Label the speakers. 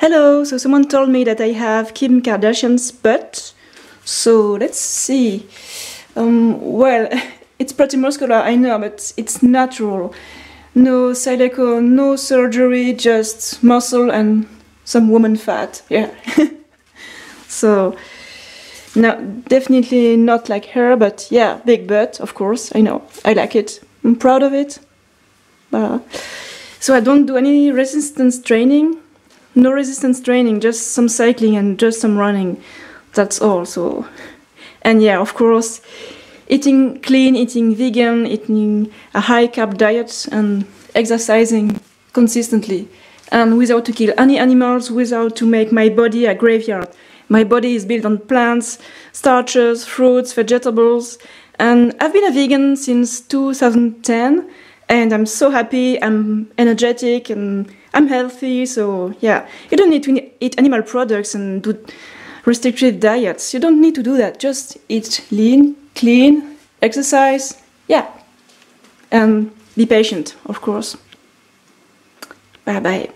Speaker 1: Hello, so someone told me that I have Kim Kardashian's butt. So let's see. Well, it's pretty muscular, I know, but it's natural. No silicone, no surgery, just muscle and some woman fat. Yeah. So, no, definitely not like her, but yeah, big butt, of course. I know, I like it. I'm proud of it. So I don't do any resistance training. No resistance training, just some cycling and just some running. That's all. So, and yeah, of course, eating clean, eating vegan, eating a high carb diet, and exercising consistently, and without to kill any animals, without to make my body a graveyard. My body is built on plants, starches, fruits, vegetables, and I've been a vegan since 2010. And I'm so happy, I'm energetic, and I'm healthy, so yeah. You don't need to eat animal products and do restrictive diets. You don't need to do that. Just eat lean, clean, exercise, yeah. And be patient, of course. Bye-bye.